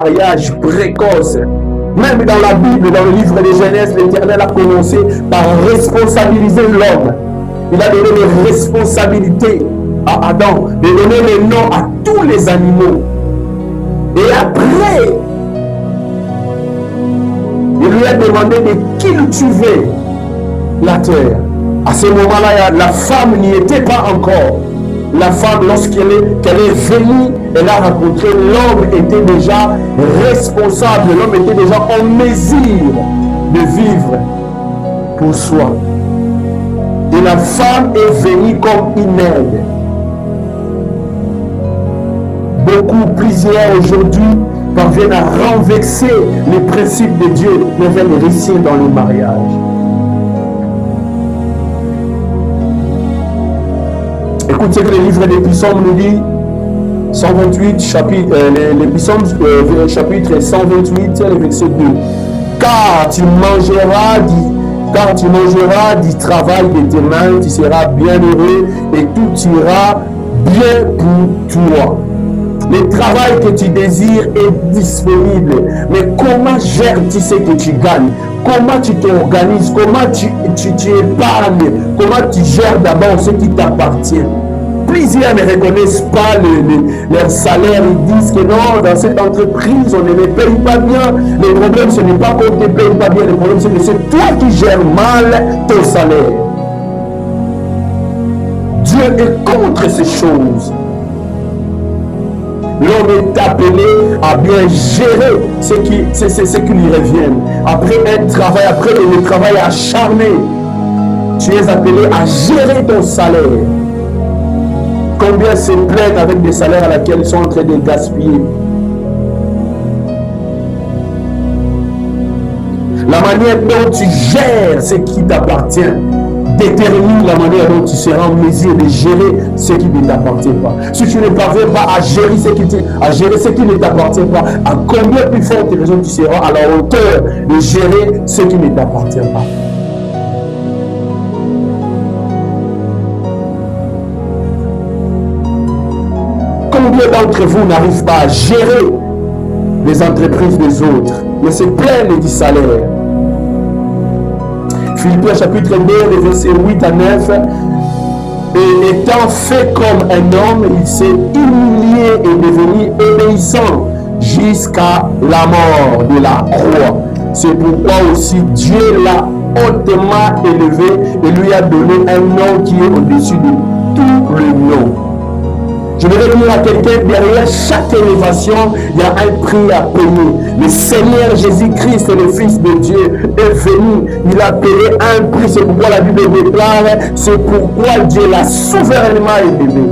mariage précoce. Même dans la Bible, dans le livre de Genèse, l'Éternel a commencé par responsabiliser l'homme. Il a donné les responsabilités à Adam, de donner les noms à tous les animaux. Et après, il lui a demandé de cultiver la terre. À ce moment-là, la femme n'y était pas encore. La femme, lorsqu'elle est venue, elle a rencontré l'homme était déjà responsable. L'homme était déjà en mesure de vivre pour soi. Et la femme est venue comme une aide. Plusieurs aujourd'hui parviennent à renverser les principes de Dieu, mais veulent réussir dans le mariage. Écoute ce que le livre des psaumes nous dit, 128, les psaumes, chapitre 128, le verset 2. Car tu mangeras du travail de tes mains, tu seras bien heureux et tout ira bien pour toi. Le travail que tu désires est disponible. Mais comment gères-tu ce que tu gagnes? Comment tu t'organises? Comment tu épargnes? Comment tu gères d'abord ce qui t'appartient? Plusieurs ne reconnaissent pas leur salaire. Ils disent que non, dans cette entreprise, on ne les paye pas bien. Le problème, ce n'est pas qu'on ne te paye pas bien. Le problème, c'est que c'est toi qui gères mal ton salaire. Dieu est contre ces choses. L'homme est appelé à bien gérer ce qui lui revient. Après un travail, après le travail acharné, tu es appelé à gérer ton salaire. Combien se plaignent avec des salaires à laquelle ils sont en train de gaspiller? La manière dont tu gères ce qui t'appartient détermine la manière dont tu seras en mesure de gérer ce qui ne t'appartient pas. Si tu ne parviens pas à gérer ce qui ne t'appartient pas, à combien plus forte raison tu seras à la hauteur de gérer ce qui ne t'appartient pas? Combien d'entre vous n'arrivent pas à gérer les entreprises des autres, mais se plaignent du salaire? Philippiens chapitre 2, les versets 8 à 9. Et étant fait comme un homme, il s'est humilié et devenu obéissant jusqu'à la mort de la croix. C'est pourquoi aussi Dieu l'a hautement élevé et lui a donné un nom qui est au-dessus de tout le nom. Je voudrais dire à quelqu'un, derrière chaque élévation, il y a un prix à payer. Le Seigneur Jésus-Christ, le Fils de Dieu, est venu. Il a payé un prix. C'est pourquoi la Bible déclare, c'est pourquoi Dieu l'a souverainement élevé.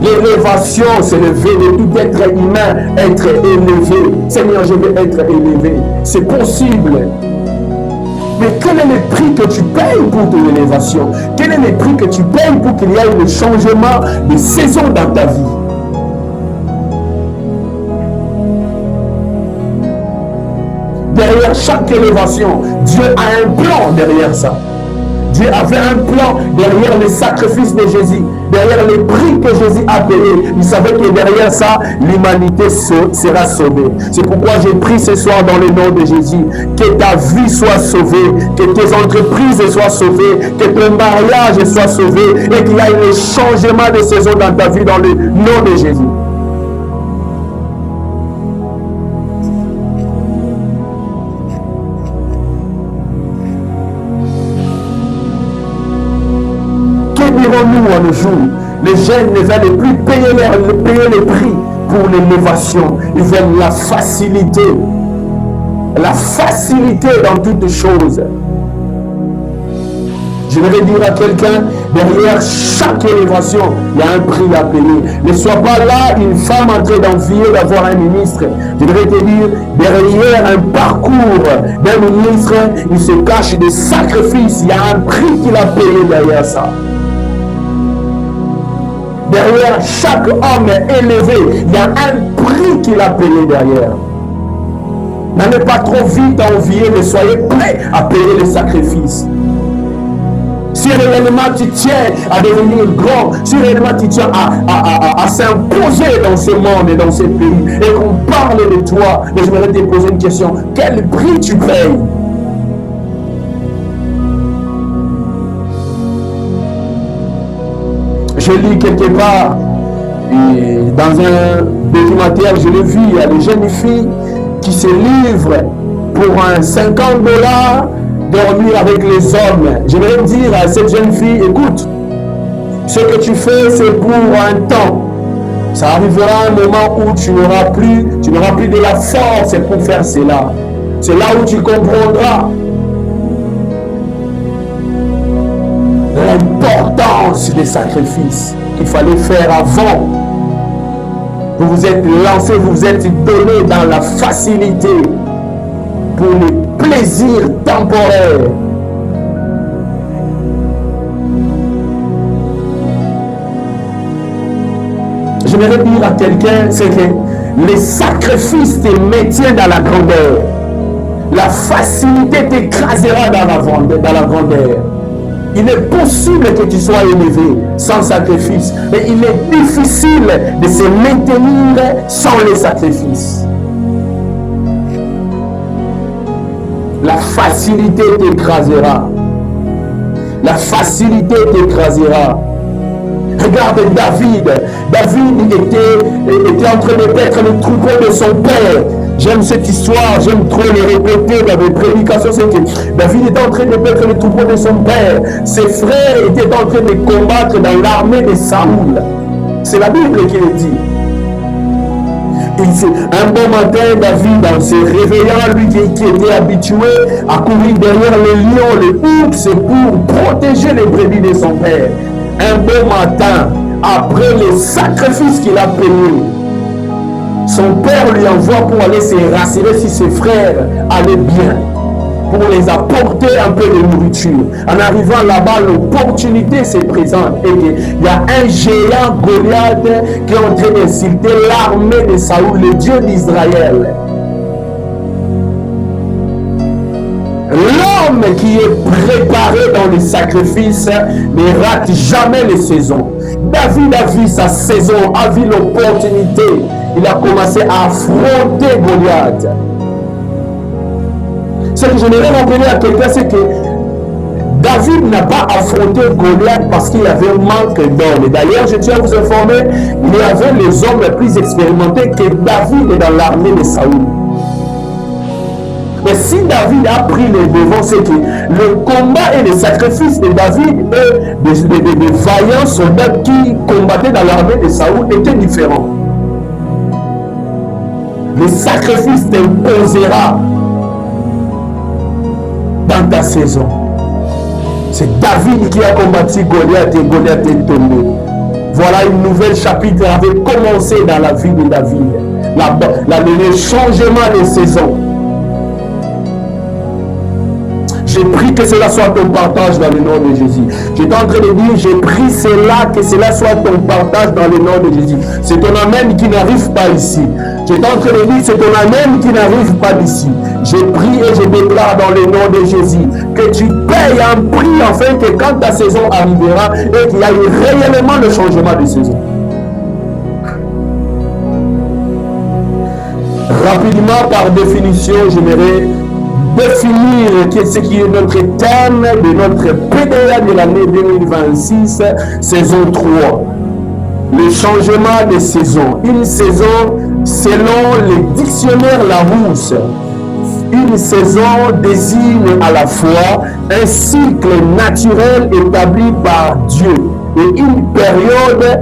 L'élévation, c'est lever de tout être humain, être élevé. Seigneur, je veux être élevé. C'est possible. Mais quel est le prix que tu payes pour ton élévation? Quel est le prix que tu payes pour qu'il y ait le changement de saison dans ta vie? Derrière chaque élévation, Dieu a un plan derrière ça. Dieu avait un plan derrière le sacrifice de Jésus, derrière le prix que Jésus a payé. Il savait que derrière ça, l'humanité sera sauvée. C'est pourquoi j'ai pris ce soir dans le nom de Jésus, que ta vie soit sauvée, que tes entreprises soient sauvées, que ton mariage soit sauvé et qu'il y ait un changement de saison dans ta vie dans le nom de Jésus. Nous à nos jours, les jeunes ne veulent plus payer les prix pour l'élévation. Ils veulent la facilité dans toutes choses. Je voudrais dire à quelqu'un, derrière chaque élévation, il y a un prix à payer. Ne sois pas là une femme en train d'envier d'avoir un ministre. Je voudrais te dire, derrière un parcours d'un ministre, il se cache des sacrifices. Il y a un prix qu'il a payé derrière ça. Derrière chaque homme élevé, il y a un prix qu'il a payé derrière. N'allez pas trop vite à envier, mais soyez prêts à payer les sacrifices. Si réellement tu tiens à devenir grand, si réellement tu tiens à s'imposer dans ce monde et dans ce pays, et qu'on parle de toi, mais je voudrais te poser une question. Quel prix tu payes? Je lis quelque part, et dans un documentaire, je l'ai vu, il y a des jeunes filles qui se livrent pour un $50 dormir avec les hommes. J'aimerais dire à cette jeune fille, écoute, ce que tu fais, c'est pour un temps. Ça arrivera un moment où tu n'auras plus de la force pour faire cela. C'est là où tu comprendras l'importance des sacrifices qu'il fallait faire avant. Vous vous êtes lancé, vous vous êtes donné dans la facilité pour les plaisirs temporaires. J'aimerais dire à quelqu'un, c'est que les sacrifices te maintiennent dans la grandeur. La facilité t'écrasera dans la grandeur. Il est possible que tu sois élevé sans sacrifice, mais il est difficile de se maintenir sans les sacrifices. La facilité t'écrasera. La facilité t'écrasera. Regarde David. David était en train de paître le troupeau de son père. J'aime cette histoire, j'aime trop le répéter dans les prédications. C'est que David était en train de paître le troupeau de son père. Ses frères étaient en train de combattre dans l'armée de Saoul. C'est la Bible qui le dit. Un bon matin, David, en se réveillant, lui qui était habitué à courir derrière les lions, les ours, pour protéger les brebis de son père. Un bon matin, après les sacrifices qu'il a payés, son père lui envoie pour aller se rassurer si ses frères allaient bien, pour les apporter un peu de nourriture. En arrivant là-bas, l'opportunité se présente et il y a un géant Goliath qui est en train d'insulter l'armée de Saoul, le Dieu d'Israël. L'homme qui est préparé dans les sacrifices ne rate jamais les saisons. David a vu sa saison, a vu l'opportunité. Il a commencé à affronter Goliath. Ce que je voudrais rappeler à quelqu'un, c'est que David n'a pas affronté Goliath parce qu'il y avait un manque d'hommes. D'ailleurs, je tiens à vous informer, il y avait les hommes les plus expérimentés que David dans l'armée de Saoul. Mais si David a pris les devants, c'est que le combat et les sacrifices de David et des vaillants soldats qui combattaient dans l'armée de Saoul étaient différents. Le sacrifice t'imposera dans ta saison. C'est David qui a combattu Goliath et Goliath est tombé. Voilà une nouvelle chapitre avait commencé dans la vie de David. Le changement des saisons. J'ai pris que cela soit ton partage dans le nom de Jésus. J'étais en train de dire, j'ai pris cela, que cela soit ton partage dans le nom de Jésus. C'est ton amen qui n'arrive pas ici. J'étais en train de dire, c'est ton amen qui n'arrive pas d'ici. J'ai pris et je déclare dans le nom de Jésus que tu payes un prix afin que quand ta saison arrivera et qu'il y ait réellement le changement de saison. Rapidement, par définition, j'aimerais définir ce qui est notre thème de notre PDA de l'année 2026, saison 3. Le changement de saison. Une saison, selon le dictionnaire Larousse, une saison désigne à la fois un cycle naturel établi par Dieu et une période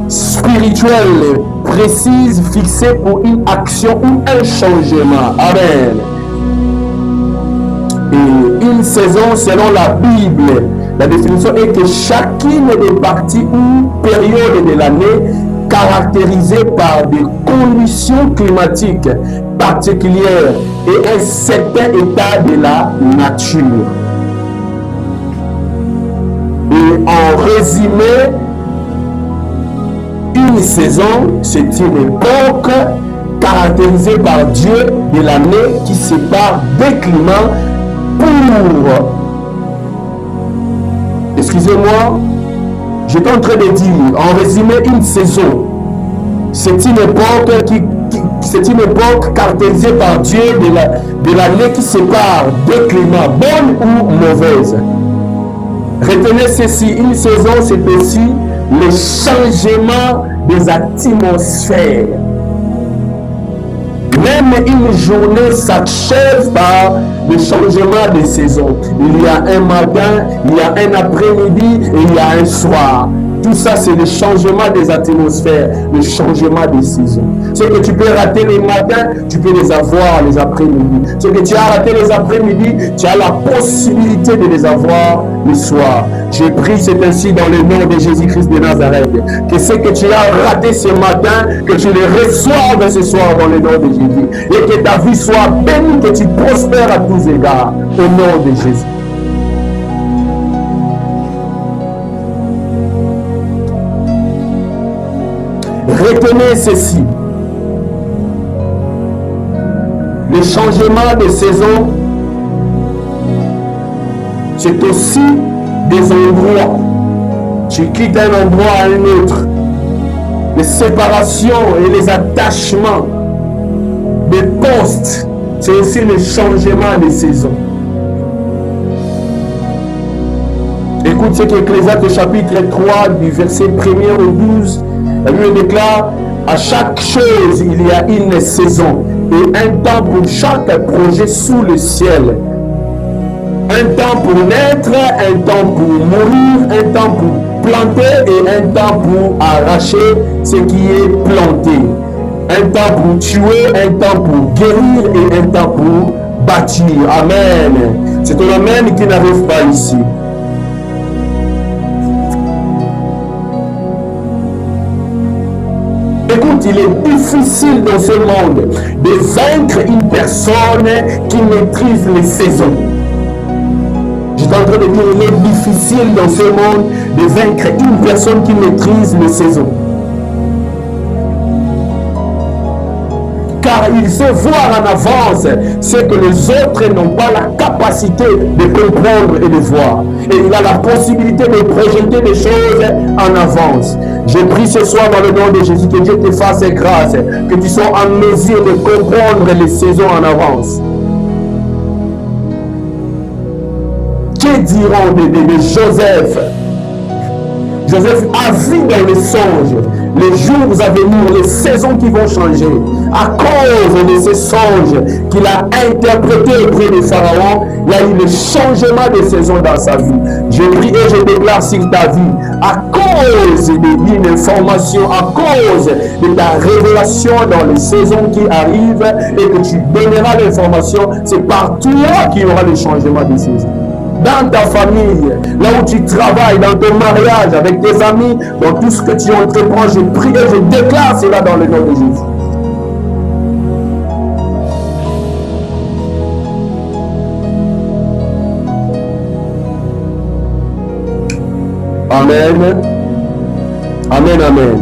spirituelle précise fixée pour une action ou un changement. Amen. Et une saison, selon la Bible, la définition est que chacune des parties ou périodes de l'année caractérisée par des conditions climatiques particulières et un certain état de la nature. Et en résumé, une saison, c'est une époque caractérisée par Dieu de l'année qui sépare des climats pour Excusez-moi, j'étais en train de dire, en résumé, une saison. C'est une époque caractérisée par Dieu de l'année qui sépare deux climats, bonnes ou mauvaises. Retenez ceci, une saison, c'est aussi le changement des atmosphères. Même une journée s'achève par le changement des saisons. Il y a un matin, il y a un après-midi et il y a un soir. Tout ça, c'est le changement des atmosphères, le changement des saisons. Ce que tu peux rater les matins, tu peux les avoir les après-midi. Ce que tu as raté les après-midi, tu as la possibilité de les avoir le soir. Je prie, c'est ainsi dans le nom de Jésus-Christ de Nazareth. Que ce que tu as raté ce matin, que tu le reçoives ce soir dans le nom de Jésus. Et que ta vie soit bénie, que tu prospères à tous égards. Au nom de Jésus. Retenez ceci. Le changement de saison, c'est aussi des endroits. Tu quittes un endroit à un autre. Les séparations et les attachements des postes, c'est aussi le changement de saison. Écoute ce qu'Ecclésiaste chapitre 3 du verset 1er au 12, la Bible déclare: à chaque chose il y a une saison et un temps pour chaque projet sous le ciel. Un temps pour naître, un temps pour mourir, un temps pour planter et un temps pour arracher ce qui est planté. Un temps pour tuer, un temps pour guérir et un temps pour bâtir. Amen. C'est un amen qui n'arrive pas ici. Écoute, il est difficile dans ce monde de vaincre une personne qui maîtrise les saisons. Je suis en train de dire, il est difficile dans ce monde de vaincre une personne qui maîtrise les saisons. Car il sait voir en avance ce que les autres n'ont pas la capacité de comprendre et de voir. Et il a la possibilité de projeter des choses en avance. Je prie ce soir dans le nom de Jésus que Dieu te fasse grâce, que tu sois en mesure de comprendre les saisons en avance. Que diront de Joseph? Joseph a vu dans les songes les jours à venir, les saisons qui vont changer. À cause de ces songes qu'il a interprétés auprès de Pharaon, il y a eu le changement de saison dans sa vie. Je prie et je déclare sur ta vie, à cause d'une information, à cause de ta révélation dans les saisons qui arrivent et que tu donneras l'information, c'est par toi qu'il y aura le changement de saison. Dans ta famille, là où tu travailles, dans ton mariage, avec tes amis, dans tout ce que tu entreprends, je prie et je déclare cela dans le nom de Jésus. Amen. Amen, amen.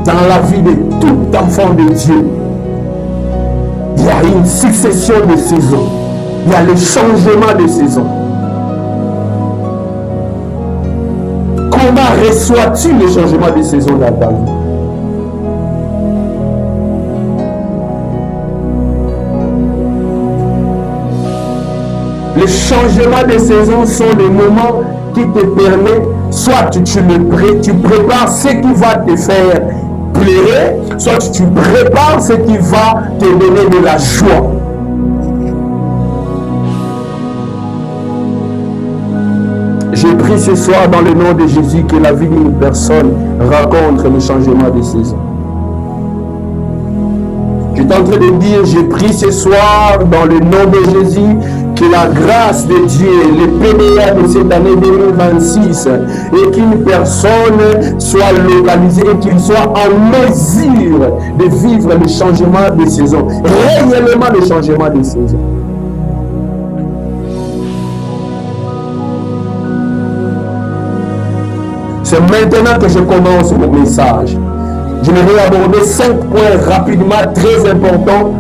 Dans la vie de tout enfant de Dieu, il y a une succession de saisons. Il y a le changement de saison. Comment reçois-tu le changement de saison dans ta vie? Les changements de saison sont des moments qui te permettent, soit tu prépares ce qui va te faire plaire, soit tu prépares ce qui va te donner de la joie. Je prie ce soir dans le nom de Jésus que la vie d'une personne rencontre le changement de saison. Je suis en train de dire, je prie ce soir dans le nom de Jésus que la grâce de Dieu, le PDA de cette année 2026, et qu'une personne soit localisée et qu'il soit en mesure de vivre le changement de saison, réellement le changement de saison. C'est maintenant que je commence mon message. Je vais aborder 5 points rapidement très importants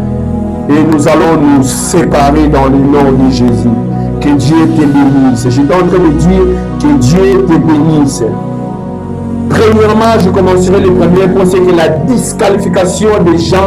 et nous allons nous séparer dans le nom de Jésus. Que Dieu te bénisse. J'étais en train de dire que Dieu te bénisse. Premièrement, je commencerai le premier point, c'est que la disqualification des gens